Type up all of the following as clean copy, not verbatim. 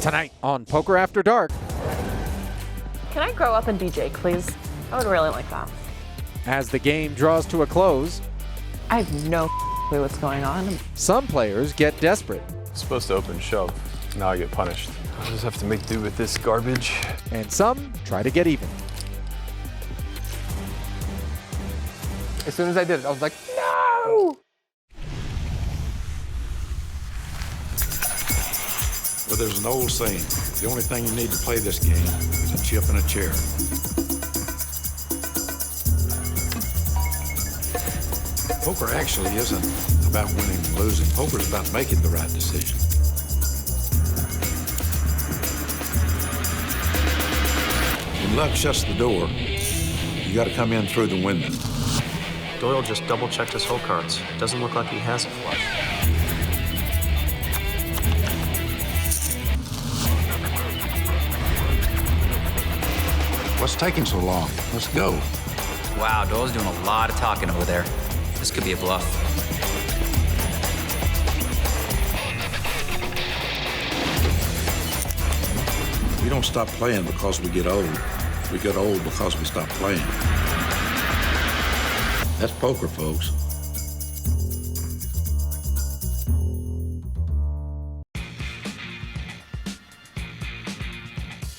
Tonight on Poker After Dark. Can I grow up and be Jake, please? I would really like that. As the game draws to a close, I have no clue what's going on. some players get desperate, I'm supposed to open shove. Now I get punished. I just have to make do with this garbage. and some try to get even. As soon as I did it, I was like, no! Well, there's an old saying, the only thing you need to play this game is a chip and a chair. Poker actually isn't about winning and losing. Poker is about making the right decision. When luck shuts the door, you got to come in through the window. Doyle just double-checked his hole cards. Doesn't look like he has a flush. What's taking so long? Let's go. Wow, Doyle's doing a lot of talking over there. This could be a bluff. We don't stop playing because we get old. We get old because we stop playing. That's poker, folks.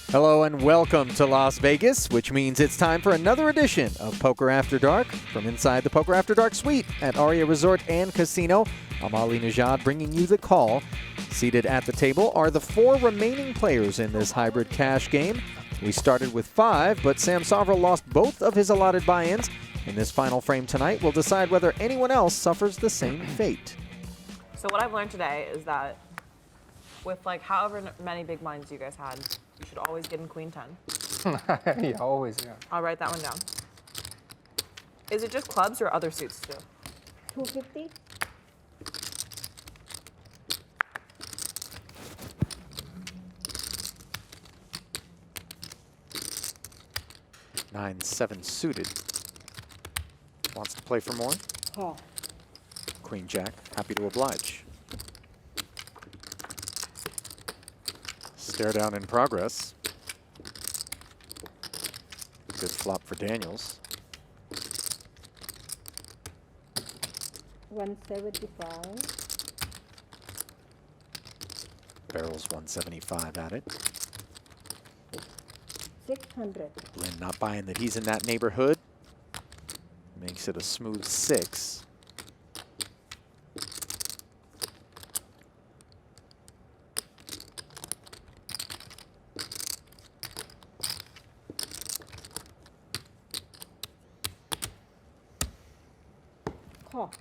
Hello and welcome to Las Vegas, which means it's time for another edition of Poker After Dark from inside the Poker After Dark suite at Aria Resort and Casino. I'm Ali Najad bringing you the call. Seated at the table are the four remaining players in this hybrid cash game. We started with 5, but Sam Sovrel lost both of his allotted buy-ins. In this final frame tonight, we'll decide whether anyone else suffers the same fate. So what I've learned today is that with like however many big blinds you guys had, you should always get in queen 10. Yeah, always, yeah. I'll write that one down. Is it just clubs or other suits too? 250. Nine, 7 suited. Wants to play for more? Call. Queen Jack, happy to oblige. Stare down in progress. Good flop for Daniels. 175. Barrels 175 at it. 600. Lynn not buying that he's in that neighborhood. Makes it a smooth 6. Call.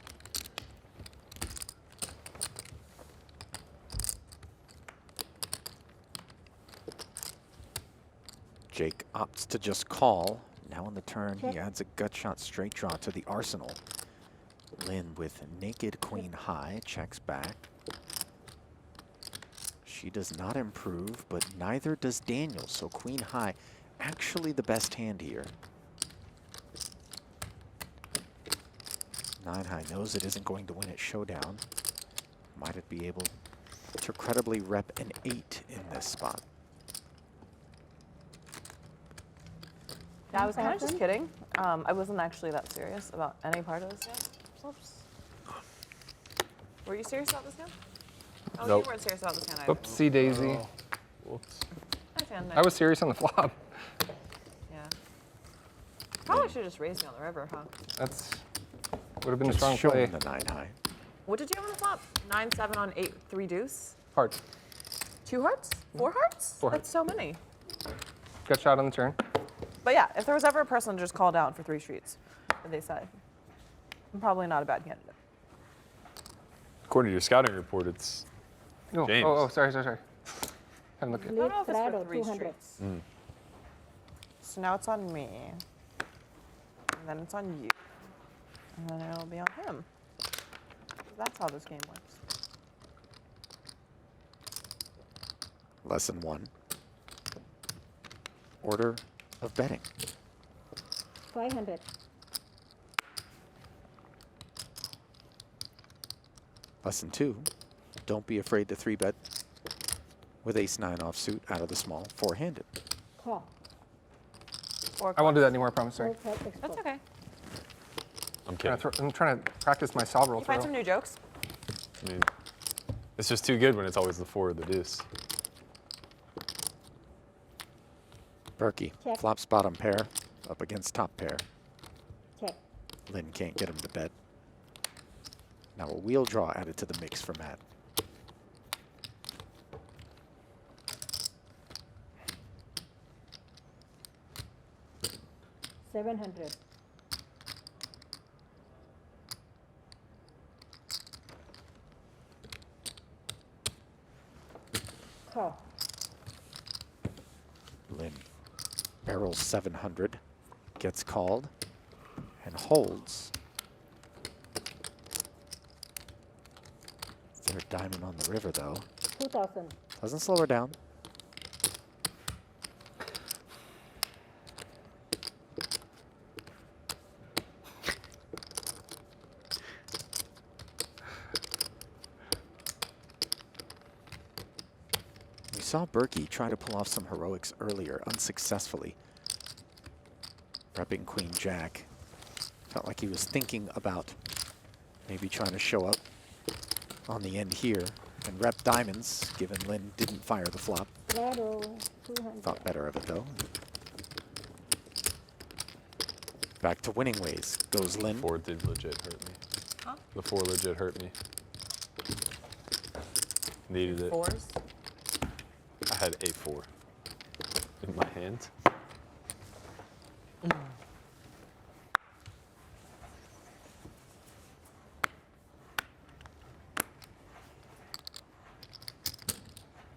Jake opts to just call. Now on the turn, he adds a gut shot straight draw to the arsenal. Lynn with naked queen high checks back. She does not improve, but neither does Daniel, so queen high actually the best hand here. 9 high knows it isn't going to win at showdown. Might it be able to credibly rep an 8 in this spot? Yeah, I was kind of just kidding. I wasn't actually that serious about any part of this game. Oops. Were you serious about this game? Oh, Nope. you weren't serious about this game either. Oopsie daisy. Whoops. I was serious on the flop. Yeah. Probably should have just raised me on the river, huh? That's would have been a Just strong showing play. the 9 high. What did you have on the flop? 9-7 on 8-3 deuce? Heart. 2 hearts? 4 hearts? 4 That's so many. Gut shot on the turn. But yeah, if there was ever a person to just call down for 3 streets, they said, I'm probably not a bad candidate. According to your scouting report, it's No. James. Oh, sorry. Haven't looked I at don't know if it's Prado, for 3 200. streets. So now it's on me. And then it's on you. And then it'll be on him. That's how this game works. Lesson 1. Order of betting. 500. Lesson 2. Don't be afraid to 3-bet. with ace-9 offsuit out of the small, four-handed. Call. Or I won't do that anymore, I promise. Sorry. Four card That's export. okay. I'm kidding. I'm trying to practice my solve roll You find throw. some new jokes? I mean, it's just too good when it's always the 4 or the deuce. Berkey Check. flops bottom pair up against top pair. Check. Lynn can't get him to bet. Now a wheel draw added to the mix for Matt. $700. Call. Lynn barrels 700, gets called, and holds. Is there a diamond on the river, though? 2,000. Doesn't slow her down. We saw Berkey try to pull off some heroics earlier, unsuccessfully. Repping Queen Jack. Felt like he was thinking about maybe trying to show up on the end here and rep diamonds, given Lynn didn't fire the flop. Claro. 200. Thought better of it, though. Back to winning ways goes Lynn. 4 did legit hurt me. Huh? The 4 legit hurt me. Needed it. 4s? I had a 4 in my hand.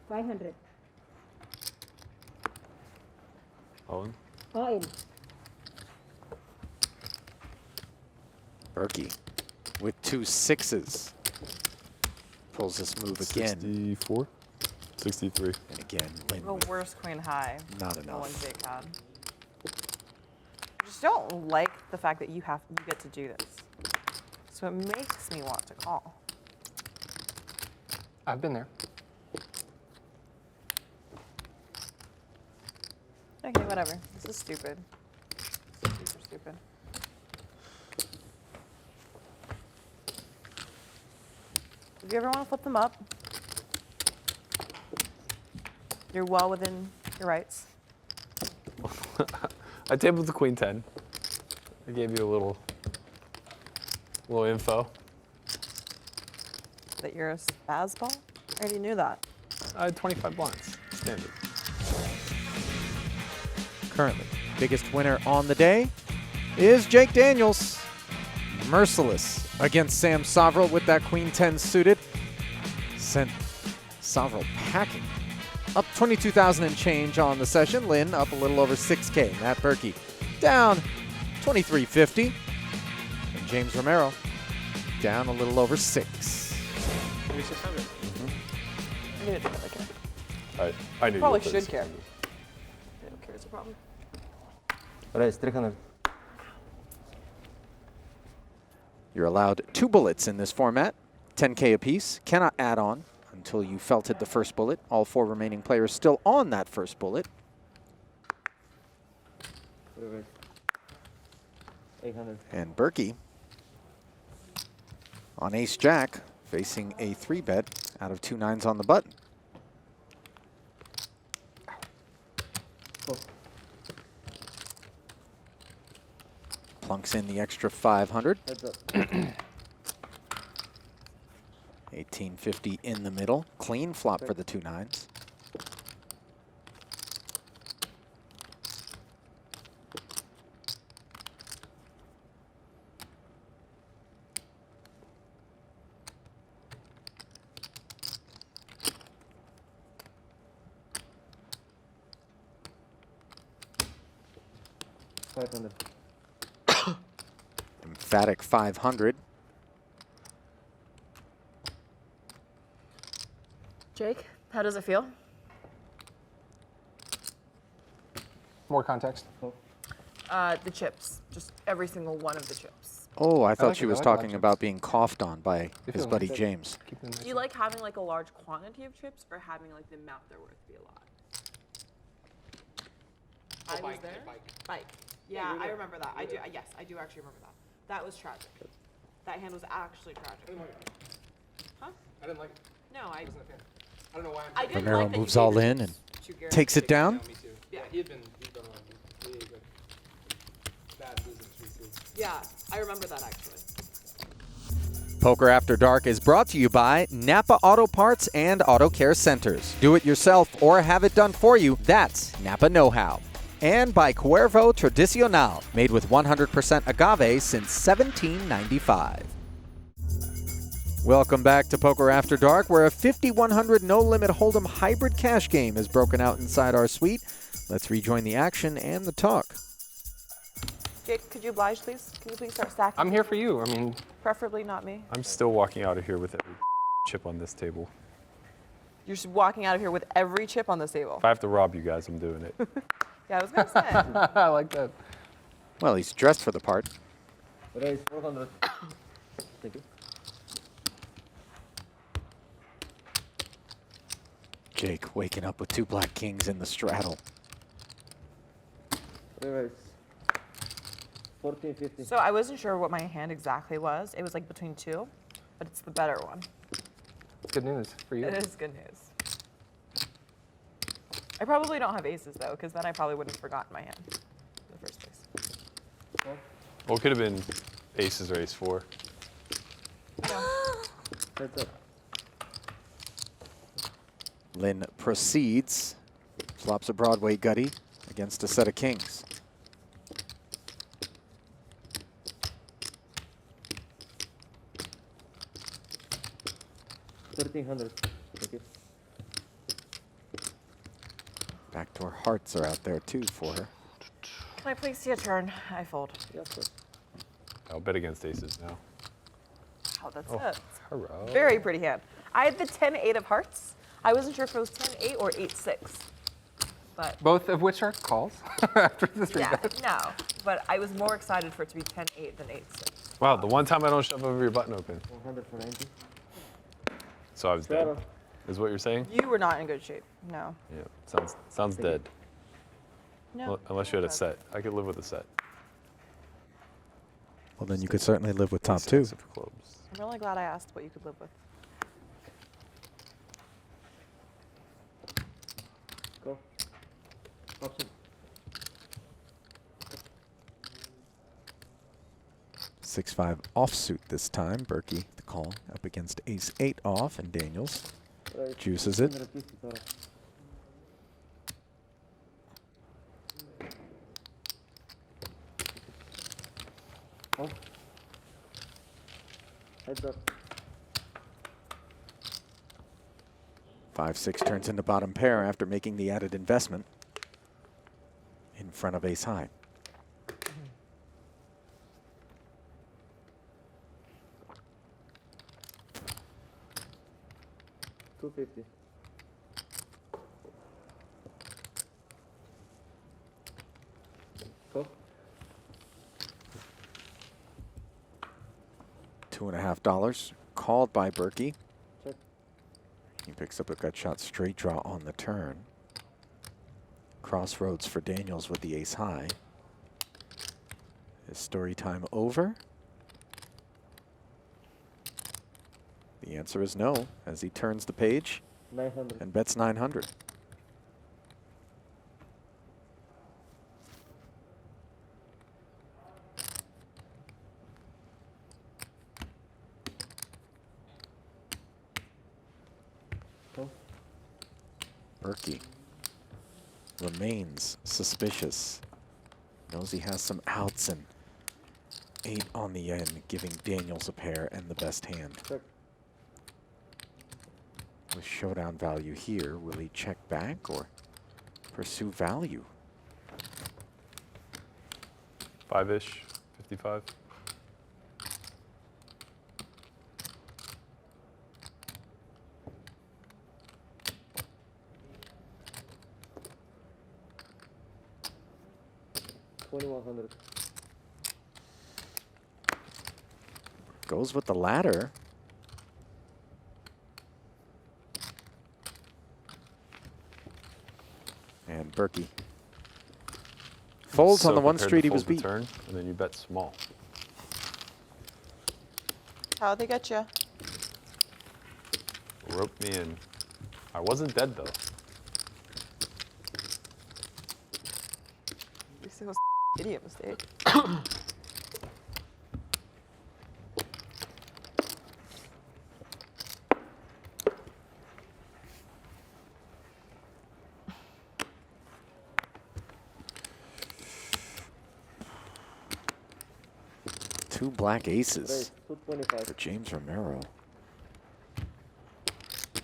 $500. Owen? All in. Berkey with 2 6s. Pulls this move again. 64? 63. And again, Lynn The with worst queen high. not The one enough. Jake had. I just don't like the fact that you get to do this. So it makes me want to call. I've been there. Okay, whatever. This is stupid. Super stupid. If you ever want to flip them up, you're well within your rights. I tabled the Queen 10. I gave you a little info. That you're a spaz ball? I already knew that. I had 25 blinds, standard. Currently, biggest winner on the day is Jake Daniels. Merciless against Sam Sovrel with that Queen 10 suited. Sent Sovrel packing. Up 22,000 and change on the session. Lynn up a little over 6K. Matt Berkey down 23.50. And James Romero down a little over 6. 3,600. I need to think care. I knew Probably you should care. I don't care, it's a problem. Raise 300. You're allowed 2 bullets in this format, 10K apiece. Cannot add on until you felted the first bullet. All 4 remaining players still on that first bullet. 800. And Berkey on ace-jack, facing a 3-bet out of 2 9s on the button. Plunks in the extra 500. Heads up. 1850 in the middle. Clean flop for the 2 9s. $500. Emphatic 500. Jake, how does it feel? More context. The chips. Just every single one of the chips. Oh, I thought like she it. I was like large talking chips. about being coughed on by They his feel buddy nice. James. Keep them nice Do you like having like a large quantity of chips or having like the amount they're worth be a lot? I was there. Bike. Yeah, I remember that. I do. Yes, I do actually remember that. That was tragic. That hand was actually tragic. Huh? I didn't like it. No, I. I wasn't a fan. I don't know why I'm. I didn't Romero like that you moves gave all the in chips and to Garrett. takes it down. Me too. Yeah. He'd been really good. Bad losing streak too. Yeah, I remember that actually. Poker After Dark is brought to you by Napa Auto Parts and Auto Care Centers. Do it yourself or have it done for you. That's Napa Know-How. And by Cuervo Tradicional, made with 100% agave since 1795. Welcome back to Poker After Dark, where a 5,100 no-limit hold'em hybrid cash game is broken out inside our suite. Let's rejoin the action and the talk. Jake, could you oblige, please? Can you please start stacking? I'm here for you. I mean, Preferably not me. I'm still walking out of here with every chip on this table. You're just walking out of here with every chip on this table. If I have to rob you guys, I'm doing it. Yeah, I was gonna say. I like that. Well, he's dressed for the part. Raise 400. Thank you. Jake waking up with two black kings in the straddle. Raise 1450. So I wasn't sure what my hand exactly was. It was like between two, but it's the better one. Good news for you. It is good news. I probably don't have aces though, because then I probably wouldn't have forgotten my hand in the first place. Well, it could have been aces or ace four. No. Heads up. Lynn proceeds, flops a Broadway gutty against a set of kings. $1,300. Thank you. Backdoor hearts are out there too for her. Can I please see a turn? I fold. Yeah, of course. I'll bet against aces now. Wow, that's Oh, a hurrah. very pretty hand. I had the 10-8 of hearts. I wasn't sure if it was 10-8 or 8-6. But Both of which are calls after this yeah, reset. no. But I was more excited for it to be 10-8 than 8-6. Wow, the one time I don't shove over your button open. 100 for 90. So I was dead, Zero. is what you're saying? You were not in good shape. No. Yeah, sounds dead. No. Well, unless you had a set. I could live with a set. Well, then you could certainly live with top two. Ace of clubs. I'm really glad I asked what you could live with. Go. Option. 6-5 offsuit this time. Berkey the call up against ace-8 off, and Daniels Raise juices it. 150 total. Oh. Heads up. 5-6 turns into bottom pair after making the added investment in front of ace-high. $250. Go. $2.50 called by Berkey. Check. He picks up a gut shot straight draw on the turn. Crossroads for Daniels with the ace-high. Is story time over? The answer is no, as he turns the page 900. and bets 900. Go. Berkey remains suspicious. Knows he has some outs and 8 on the end, giving Daniels a pair and the best hand. Check. With showdown value here, will he check back or pursue value? 5-ish, 55. $2,100. Goes with the ladder. And Berkey folds So on the one prepared street to he was fold the beat. turn, and then you bet small. How'd they get you? Rope me in. I wasn't dead though. At least it was idiot mistake. Two black aces Raise 225. for James Romero.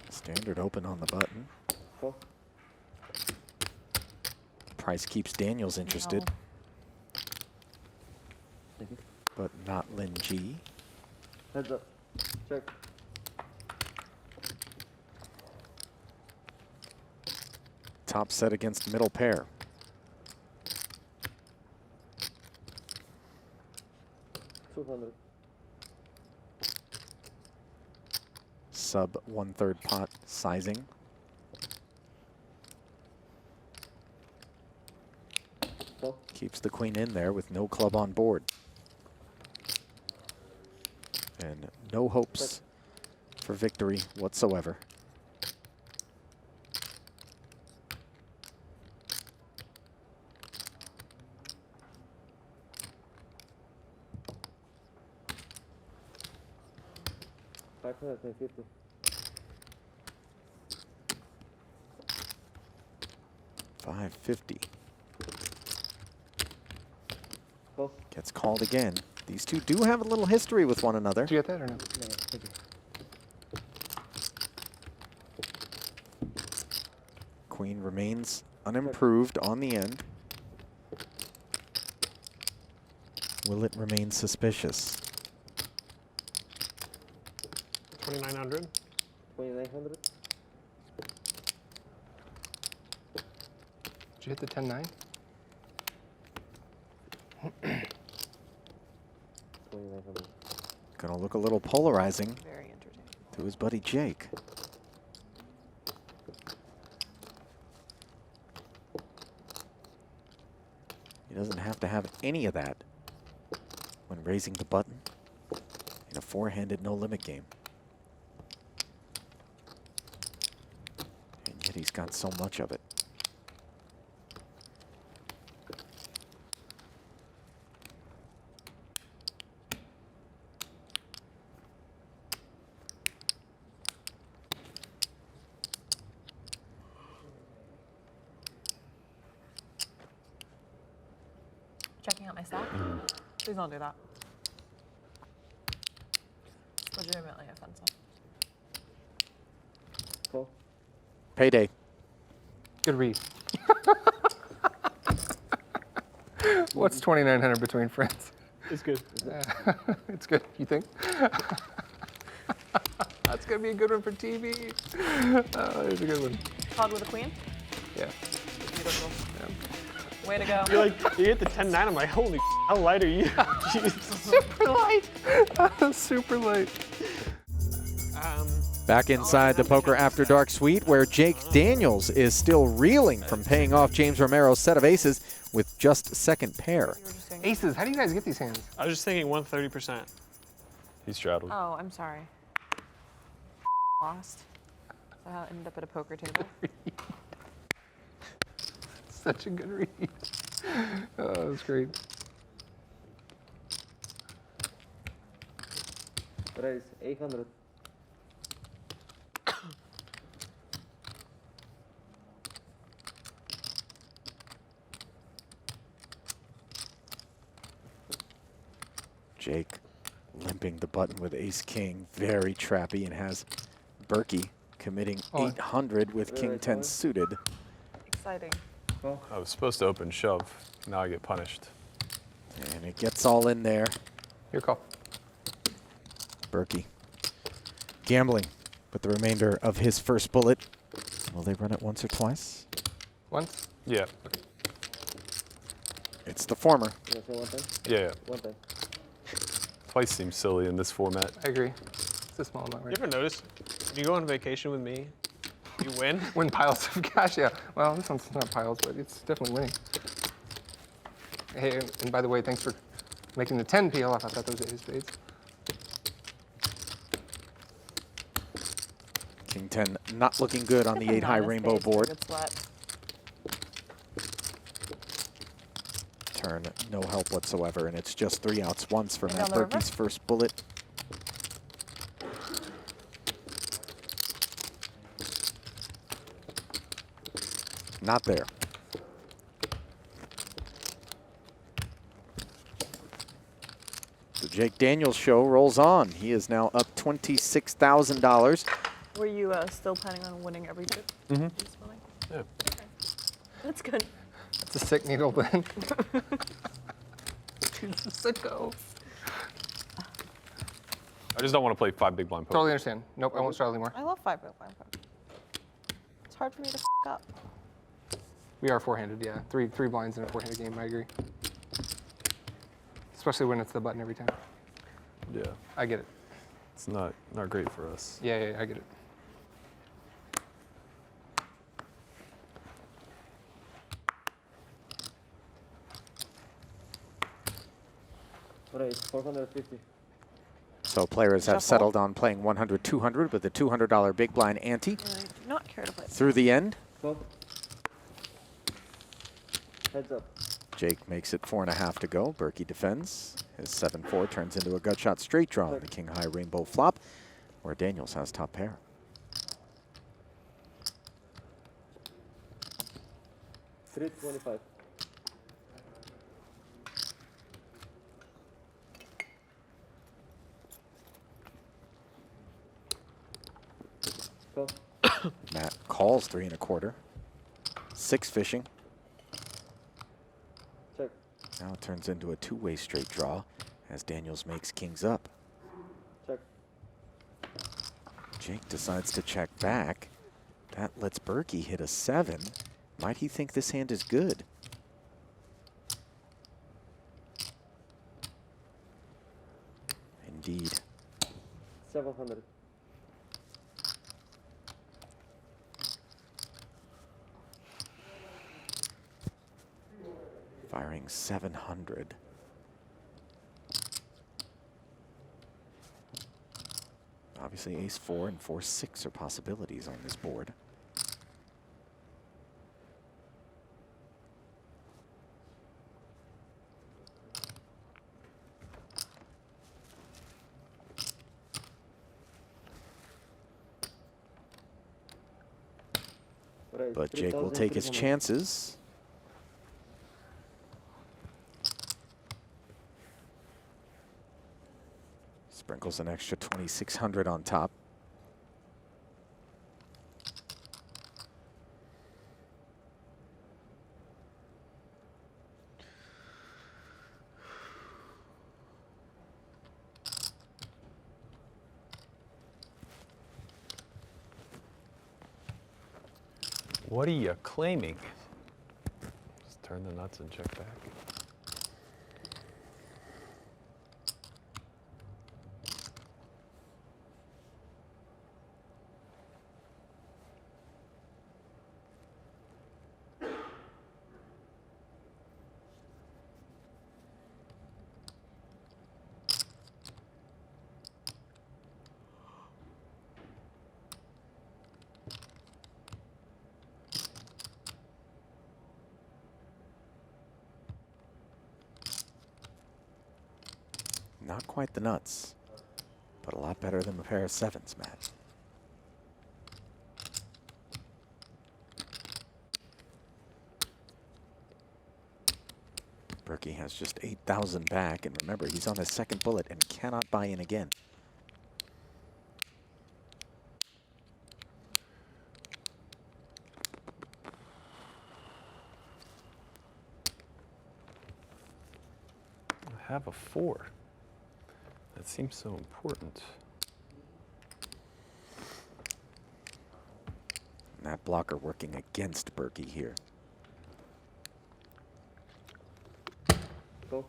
Standard open on the button. Call. Price keeps Daniels interested, Thank you. but not Lin G. Heads up. Check. Top set against middle pair. $200. Sub 1/3 pot sizing. Call. Keeps the queen in there with no club on board. And no hopes for victory whatsoever. $550. $550. Call. Gets called again. These two do have a little history with one another. Did you get that or no? No, thank you. Queen remains unimproved on the end. Will it remain suspicious? 2,900. 2,900. Did you hit the 10-9? 2,900. Gonna look a little polarizing Very entertaining. to his buddy Jake. He doesn't have to have any of that when raising the button in a four-handed no-limit game. And yet he's got so much of it. Checking out my stack? Please don't do that. It's legitimately offensive. Call. Payday. Good read. What's 2,900 between friends? It's good. It's good, you think? That's going to be a good one for TV. Oh, there's a good one. Called with a queen? Yeah. Beautiful. Way to go. You're like, you hit the 10-9. I'm like, holy, how light are you? Jesus. Super light. Super light. Back inside the Poker After Dark suite, where Jake Daniels is still reeling from paying off James Romero's set of aces with just second pair. Aces, how do you guys get these hands? I was just thinking 130%. He straddled. Oh, I'm sorry. Lost. So I ended up at a poker table. Such a good read. Oh, that's great. Raise 800. Jake limping the button with ace-king, very trappy, and has Berkey committing 800 with king-10 suited. Exciting. I was supposed to open shove. Now I get punished. And it gets all in there. Your call. Berkey gambling with the remainder of his first bullet. Will they run it once or twice? Once? Yeah. It's the former. You want to say one time? Yeah. One time. Twice seems silly in this format. I agree. It's a small amount, You right? ever notice, when you go on vacation with me, you win? Win piles of cash, yeah. Well, this one's not piles, but it's definitely winning. Hey, and by the way, thanks for making the 10 peel off. I thought those were his spades. King 10 not looking good on the 8 high rainbow board. It's what? Turn, no help whatsoever, and it's just 3 outs once for Maybe Matt on the river? Berkey's first bullet. Not there. The Jake Daniels show rolls on. He is now up $26,000. Were you still planning on winning every trip? Mm-hmm. This morning? Yeah. Okay. That's good. It's a sick needle, then. It's a sicko. I just don't want to play 5 big blind poker. Totally understand. Nope, I won't start anymore. I love 5 big blind poker. It's hard for me to up. We are four-handed, yeah. Three blinds in a four-handed game, I agree. Especially when it's the button every time. Yeah. I get it. It's not great for us. Yeah, I get it. What is 450? So players have Shuffle. settled on playing 100, 200 with a $200 big blind ante I do not care to play. through the end. 12. Heads up. Jake makes it 4.5 to go. Berkey defends. His 7-4 turns into a gut shot straight draw on the king high rainbow flop, where Daniels has top pair. $325. Go. Matt calls 3.25. 6 fishing. Check. Now it turns into a two-way straight draw as Daniels makes kings up. Check. Jake decides to check back. That lets Berkey hit a 7. Might he think this hand is good? Indeed. 700. Firing 700. Obviously ace-4 and 4-6 are possibilities on this board. What is But Jake will take his 3,300? chances. Sprinkles an extra 2,600 on top. What are you claiming? Just turn the nuts and check back. Not quite the nuts, but a lot better than a pair of 7s, Matt. Berkey has just 8,000 back, and remember, he's on his second bullet and cannot buy in again. I have a 4. That seems so important. And that blocker working against Berkey here. Go.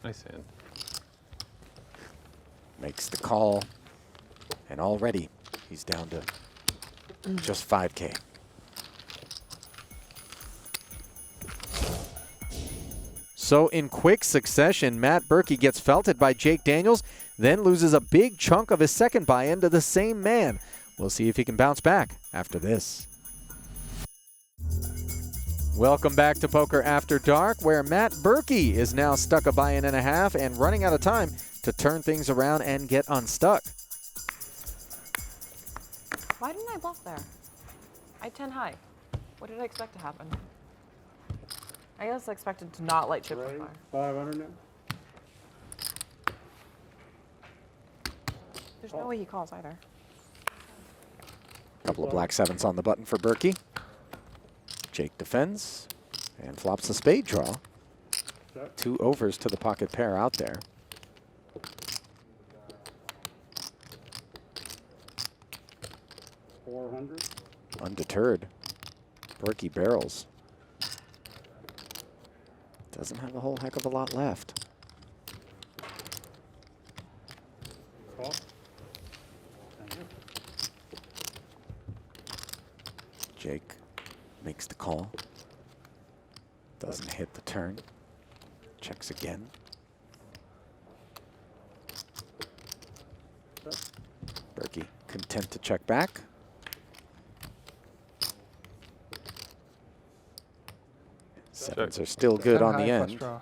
Nice hand. Makes the call. And already he's down to just 5K. So in quick succession, Matt Berkey gets felted by Jake Daniels, then loses a big chunk of his second buy-in to the same man. We'll see if he can bounce back after this. Welcome back to Poker After Dark, where Matt Berkey is now stuck a buy-in and a half and running out of time to turn things around and get unstuck. Why didn't I bluff there? I had 10 high. What did I expect to happen? I guess I expected to not light chip Ready? fire. 500 now. There's no way he calls either. Couple of black sevens on the button for Berkey. Jake defends and flops a spade draw. Check. 2 overs to the pocket pair out there. $400. Undeterred, Berkey barrels. Doesn't have a whole heck of a lot left. Call. Thank you. Jake makes the call. Doesn't hit the turn. Checks again. Check. Berkey content to check back. Sevens are still good on the High flush end. draw.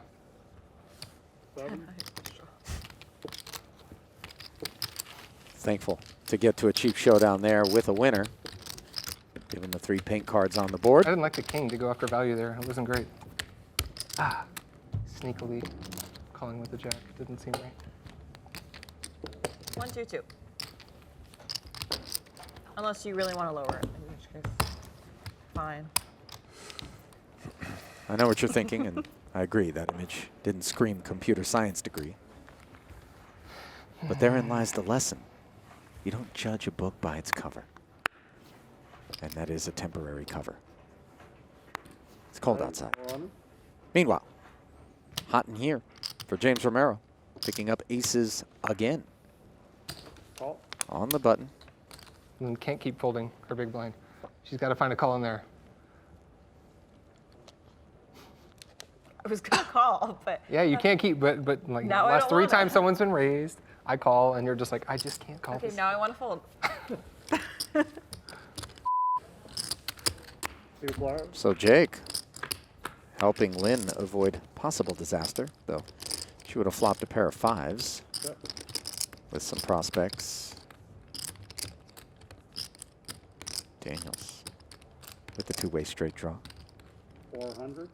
7. Thankful to get to a cheap showdown there with a winner. Given the 3 pink cards on the board. I didn't like the king to go after value there. It wasn't great. Ah, sneakily calling with the jack. Didn't seem right. 1, 2, 2. Unless you really want to lower it, in which case, fine. I know what you're thinking, and I agree. That image didn't scream computer science degree. But therein lies the lesson. You don't judge a book by its cover. And that is a temporary cover. It's cold outside. 400. Meanwhile, hot in here for James Romero, picking up aces again. Call. On the button. And can't keep folding her big blind. She's got to find a call in there. I was going to call, but... Yeah, you can't keep, but like Now I last don't 3 wanna. times someone's been raised, I call, and you're just like, I just can't call Okay, this. now I want to fold. 2 flyers. So Jake helping Lynn avoid possible disaster, though she would have flopped a pair of 5s Check. with some prospects. Daniels with the 2-way straight draw. 400.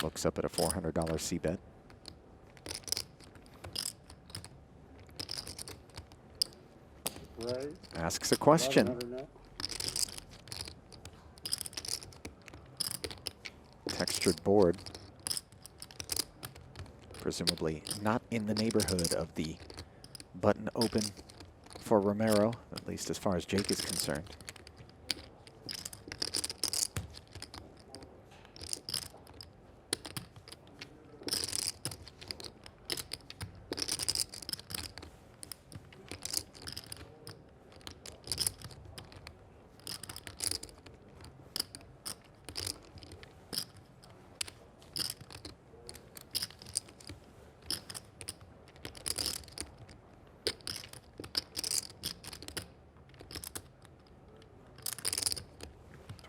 Looks up at a $400 C-bet. Raise. Asks a question. 1100 now. Textured board. Presumably not in the neighborhood of the button open for Romero, at least as far as Jake is concerned.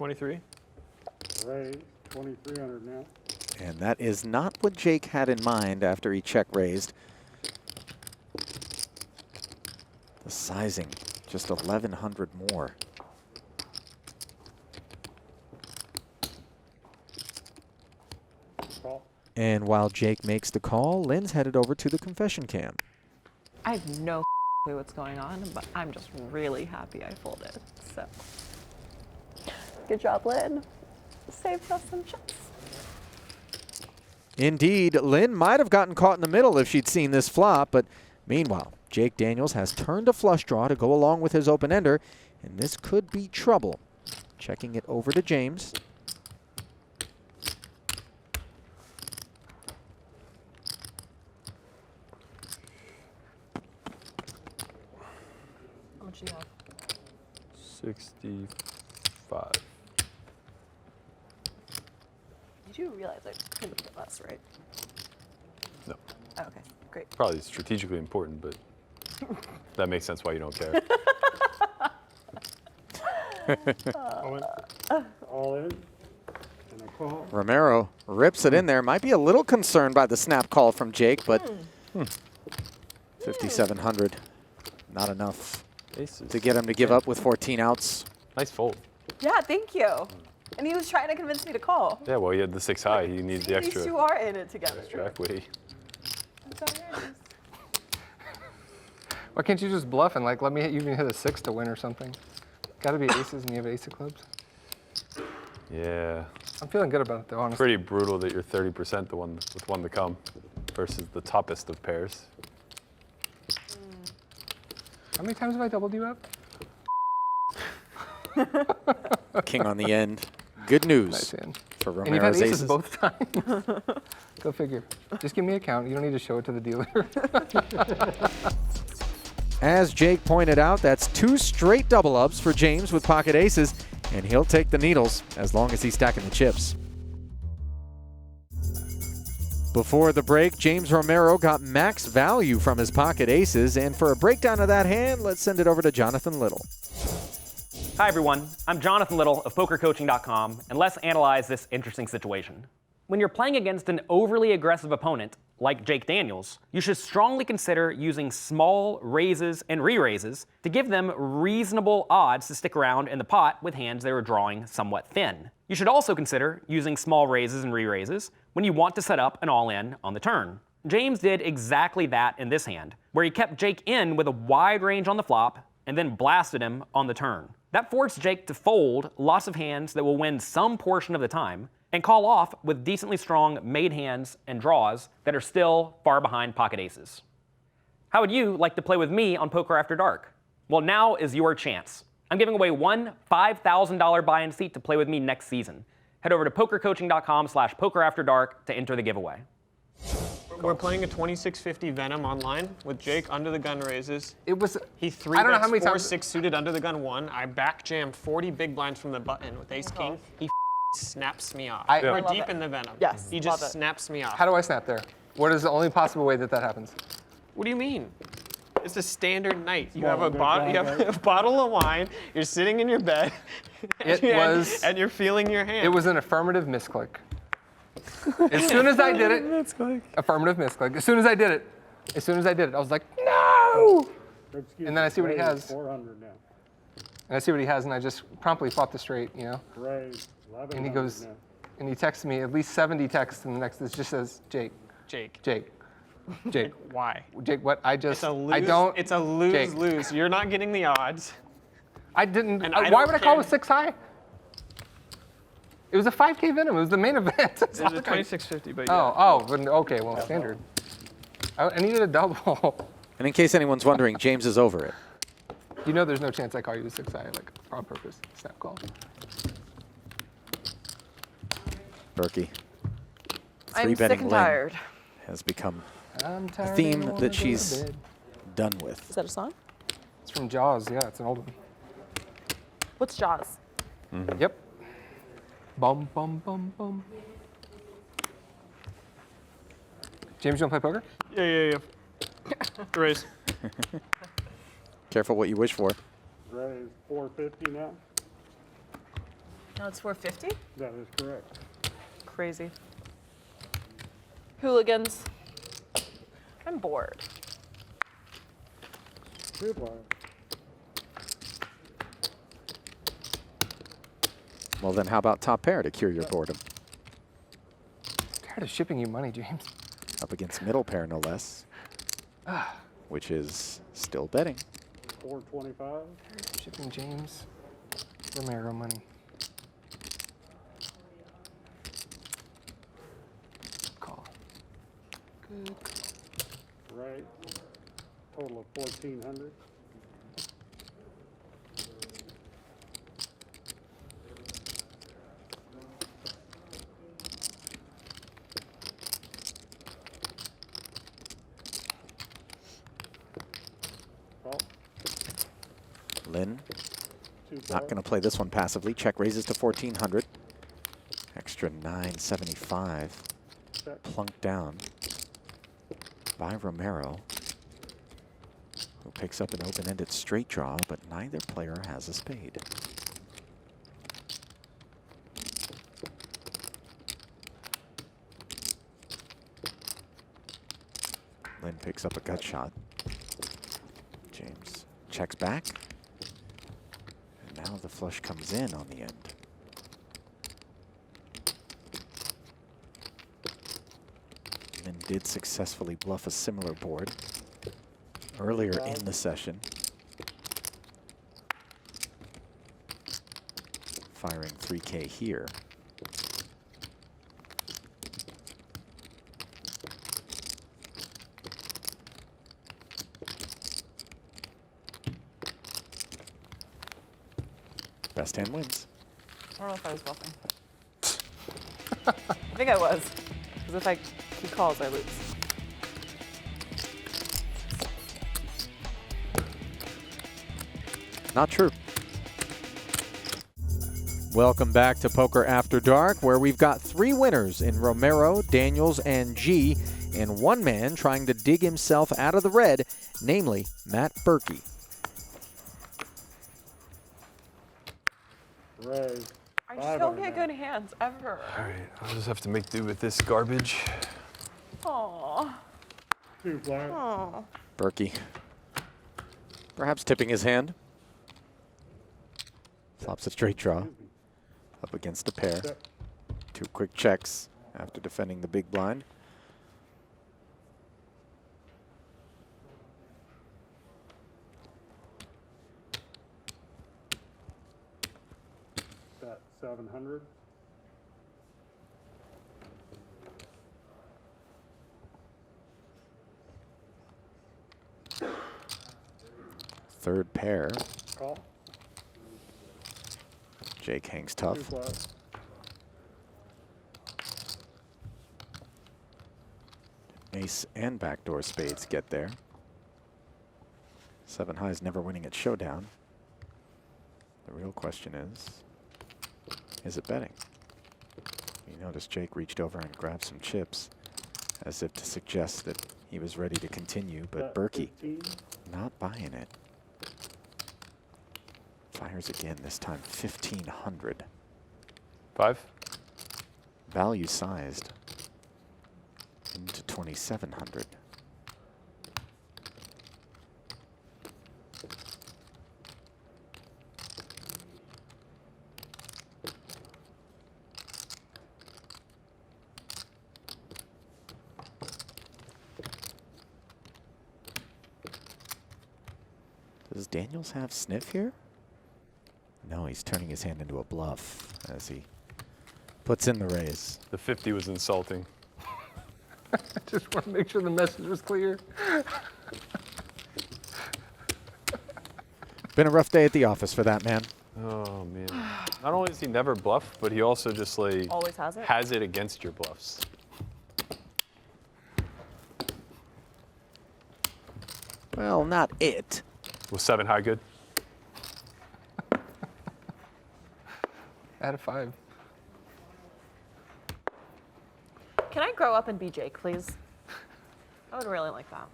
$23. Raise. 2300 now. And that is not what Jake had in mind after he check raised. The sizing, just 1,100 more. Call. And while Jake makes the call, Lynn's headed over to the confession cam. I have no clue what's going on, but I'm just really happy I folded. So, good job, Lynn. Saved us some chips. Indeed, Lynn might have gotten caught in the middle if she'd seen this flop, but meanwhile, Jake Daniels has turned a flush draw to go along with his open ender, and this could be trouble. Checking it over to James. much do you have? 65. You do realize I couldn't give us, right? No. Oh, okay, great. Probably strategically important, but that makes sense why you don't care. All in. And a call. Romero rips it in there. Might be a little concerned by the snap call from Jake, but 5,700, not enough Aces. to get him to give up with 14 outs. Nice fold. Yeah, thank you. And he was trying to convince me to call. Yeah, well, you had the 6 high. You need the extra. These two are in it together. Extra equity. Why can't you just bluff and like let me hit you can hit a 6 to win or something? Got to be aces and you have ace of clubs. Yeah. I'm feeling good about it though, honestly. Pretty brutal that you're 30% the one with one to come versus the toppest of pairs. How many times have I doubled you up? King on the end. Good news Nice hand. for And you've had Romero's aces aces. both times. Go figure. Just give me a count. You don't need to show it to the dealer. As Jake pointed out, that's 2 straight double ups for James with pocket aces, and he'll take the needles as long as he's stacking the chips. Before the break, James Romero got max value from his pocket aces, and for a breakdown of that hand, let's send it over to Jonathan Little. Hi everyone, I'm Jonathan Little of pokercoaching.com, and let's analyze this interesting situation. When you're playing against an overly aggressive opponent, like Jake Daniels, you should strongly consider using small raises and re-raises to give them reasonable odds to stick around in the pot with hands they are drawing somewhat thin. You should also consider using small raises and re-raises when you want to set up an all-in on the turn. James did exactly that in this hand, where he kept Jake in with a wide range on the flop and then blasted him on the turn. That forced Jake to fold lots of hands that will win some portion of the time and call off with decently strong made hands and draws that are still far behind pocket aces. How would you like to play with me on Poker After Dark? Well, now is your chance. I'm giving away one $5,000 buy-in seat to play with me next season. Head over to pokercoaching.com/pokerafterdark to enter the giveaway. We're playing a 2650 Venom online with Jake under the gun raises. It was. He three I don't know how bets many 4-6 times. suited under the gun 1. I back jammed 40 big blinds from the button with ace king. He snaps me off. I We're love deep it. in the Venom. Yes, He love just it. snaps me off. How do I snap there? What is the only possible way that that happens? What do you mean? It's a standard night. You have a bottle. You have a bottle of wine. You're sitting in your bed. and you're feeling your hand. It was an affirmative misclick. As soon as I did it, affirmative misclick. As soon as I did it, I was like, no! And then I see what he has. 400 now. And I see what he has, and I just promptly fought the straight, you know? Raise 1100 And he goes, now. and he texts me at least 70 texts, and the next it just says, Jake, Jake. Jake, Jake. Why? Jake, what? I just, It's a lose. I don't. It's a lose-lose. You're not getting the odds. I didn't. And I why don't would I call care. with 6 high? It was a 5K Venom. It was the main event. It was a 2650, but Okay, well, standard. I needed a double. And in case anyone's wondering, James is over it. You know there's no chance I call you with 6 high, like, on purpose. Snap call. Berkey. I'm Three sick betting and Len tired. has become I'm a tired. theme I don't that wanna she's go to bed. done with. Is that a song? It's from Jaws. Yeah, it's an old one. What's Jaws? Yep. Bum, bum, bum, bum. James, you want to play poker? Yeah. Raise. Careful what you wish for. Raise 450 now. No, it's 450? That is correct. Crazy. Hooligans. I'm bored. Good one. Well, then how about top pair to cure your boredom? Tired of shipping you money, James. Up against middle pair, no less, which is still betting. 425. Tired of shipping James Romero money. Call. Good. Right. Total of 1400. Call. Lynn, not going to play this one passively. Check raises to 1,400. Extra 975. Plunked down by Romero, who picks up an open-ended straight draw, but neither player has a spade. Lynn picks up a gut shot. James checks back. And now the flush comes in on the end. Lynn did successfully bluff a similar board earlier in the session. Firing 3K here. Best hand wins. I don't know if I was bluffing. I think I was. Because if he calls, I lose. Not true. Welcome back to Poker After Dark, where we've got 3 winners in Romero, Daniels, and G, and one man trying to dig himself out of the red, namely Matt Berkey. I just don't get good hands ever. All right, I'll just have to make do with this garbage. Aww. Aww. Berkey, perhaps tipping his hand. Flops a straight draw. Up against a pair. 2 quick checks after defending the big blind. Bet 700. Third pair. Call. Jake hangs tough. Ace and backdoor spades get there. 7 highs never winning at showdown. The real question is it betting? You notice Jake reached over and grabbed some chips as if to suggest that he was ready to continue, but Berkey not buying it. Fires again, this time 1,500. 5. Value sized into 2,700. Does Daniels have sniff here? No, he's turning his hand into a bluff as he puts in the raise. The 50 was insulting. I just want to make sure the message was clear. Been a rough day at the office for that man. Oh, man. Not only does he never bluff, but he also just like Always has it? Has it against your bluffs. Well, not it. Was 7 high good? Out of 5. Can I grow up and be Jake, please? I would really like that.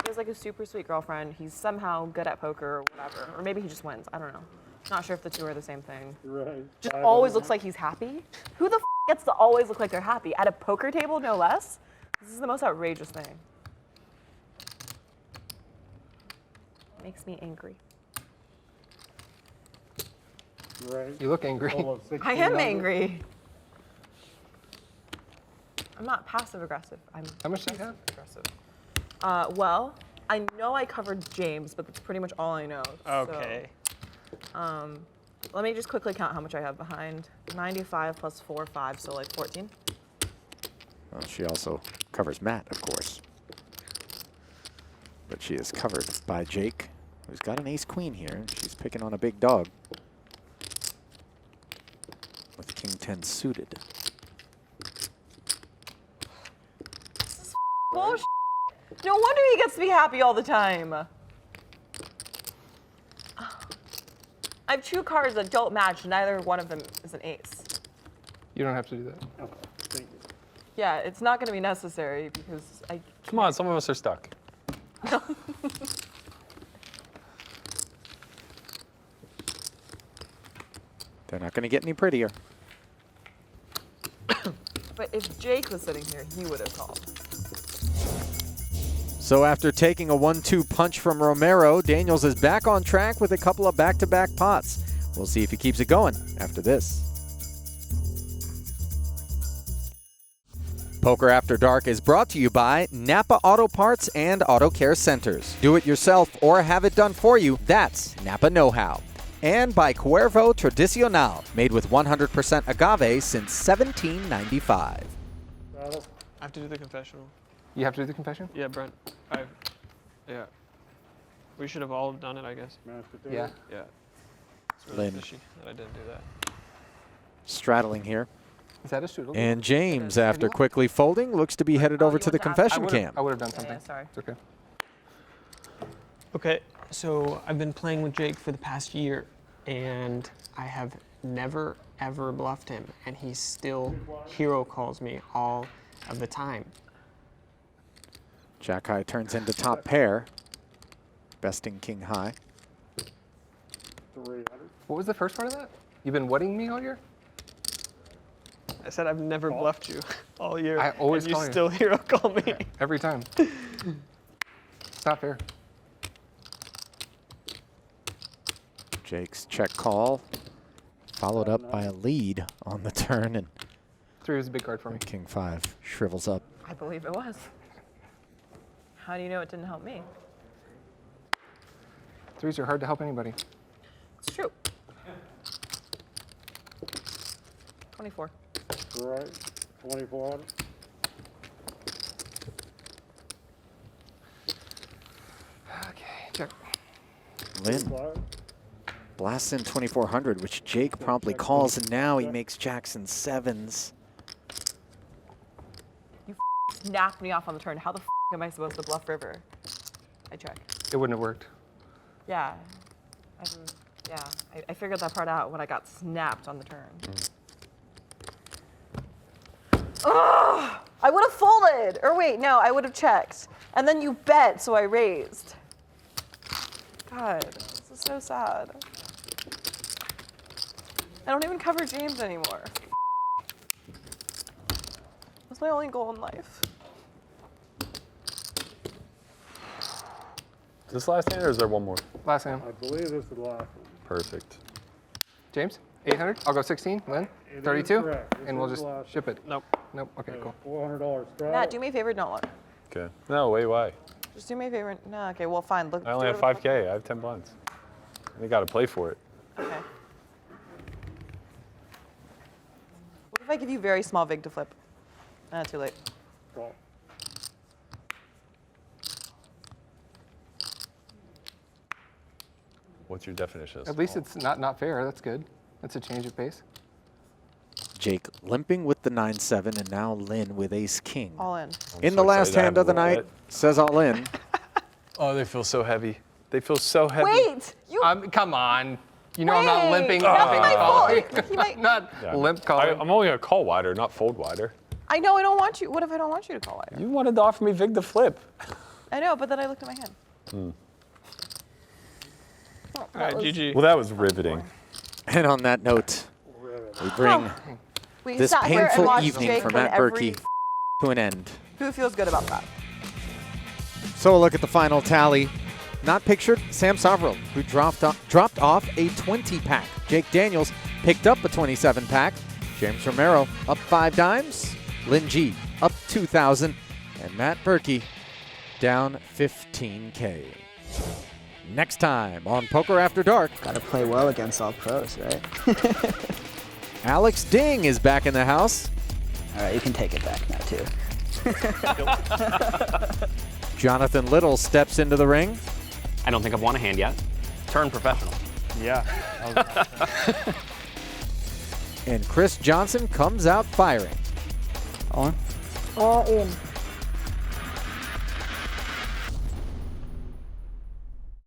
He has like a super sweet girlfriend. He's somehow good at poker or whatever. Or maybe he just wins. I don't know. Not sure if the two are the same thing. Right. Just always looks like he's happy. Who the gets to always look like they're happy? At a poker table, no less? This is the most outrageous thing. Makes me angry. Right. You look angry. I am angry. I'm not passive aggressive. I'm How much do you have? aggressive. Well, I know I covered James, but that's pretty much all I know. Okay. So, let me just quickly count how much I have behind. 95 plus 4, 5, so like 14. Well, she also covers Matt, of course. But she is covered by Jake, who's got an ace-queen here. She's picking on a big dog with King 10 suited. This is bullshit. No wonder he gets to be happy all the time. I have 2 cards that don't match. Neither one of them is an ace. You don't have to do that. Oh, thank you. Yeah, it's not going to be necessary because I. Come on, some of us are stuck. They're not going to get any prettier. But if Jake was sitting here, he would have called. So after taking a 1-2 punch from Romero, Daniels is back on track with a couple of back-to-back pots. We'll see if he keeps it going after this. Poker After Dark is brought to you by Napa Auto Parts and Auto Care Centers. Do it yourself or have it done for you. That's Napa Know-How. And by Cuervo Tradicional, made with 100% agave since 1795. I have to do the confessional. You have to do the confession? Yeah, Brent. Yeah. We should have all done it, I guess. Yeah. Yeah. It's really Lynn. fishy that I didn't do that. Straddling here. Is that a strudel? And James, after quickly folding, looks to be headed over to the confession cam. I would have done something. Yeah, sorry. It's okay. Okay, so I've been playing with Jake for the past year, and I have never, ever bluffed him, and he still hero calls me all of the time. Jack high turns into top pair. Besting king high. 300. What was the first part of that? You've been wedding me all year? I said I've never bluffed you all year, I always and you call you. still hero call me. Every time. It's not fair. Jake's check call, followed up by a lead on the turn, and 3 was a big card for me. king 5 shrivels up. I believe it was. How do you know it didn't help me? 3s are hard to help anybody. It's true. 24. Right. 2400. Okay, check. Lynn blasts in 2400, which Jake promptly calls, and now he makes jacks and 7s. You snapped me off on the turn. How the am I supposed to bluff river? I check. It wouldn't have worked. Yeah. I figured that part out when I got snapped on the turn. Ugh! I would have folded. Or wait, no, I would have checked. And then you bet, so I raised. God, this is so sad. I don't even cover James anymore. That's my only goal in life. Is this last hand or is there one more? Last hand. I believe this is the last one. Perfect. James, 800. I'll go 16. Lynn, It is 32. correct. This And we'll is just the last ship it. Nope. Nope. Okay, cool. $400 strike. Matt, do me a favor, don't look. Okay. No, wait, why? Just do me a favor. No, okay, well, fine. Look. I only have 5K. I have 10 blinds. You got to play for it. Okay. What if I give you very small vig to flip? Too late. Call. What's your definition of At least small? it's not fair. That's good. That's a change of pace. Jake limping with the 9-7, and now Lynn with ace-king. All in. In the last hand of the night, says all in. Oh, they feel so heavy. They feel so heavy. Wait! You. Come on. You know I'm not Wait, limping. that's my calling. fault. He might. Not limp calling. I'm only going to call wider, not fold wider. I know I don't want you. What if I don't want you to call wider? You wanted to offer me vig to flip. I know, but then I looked at my hand. All right, GG. Well, that was riveting. And on that note, we bring We this sat here and painful watched evening Jake for win Matt every Berkey to an end. Who feels good about that? So a look at the final tally. Not pictured, Sam Sovereign, who dropped off a 20-pack. Jake Daniels picked up a 27-pack. James Romero up 5 dimes. Lynn G up 2,000. And Matt Berkey down 15K. Next time on Poker After Dark. Gotta play well against all pros, right? Alex Ding is back in the house. All right, you can take it back now, too. Jonathan Little steps into the ring. I don't think I've won a hand yet. Turn professional. Yeah. And Chris Johnson comes out firing. On. All in.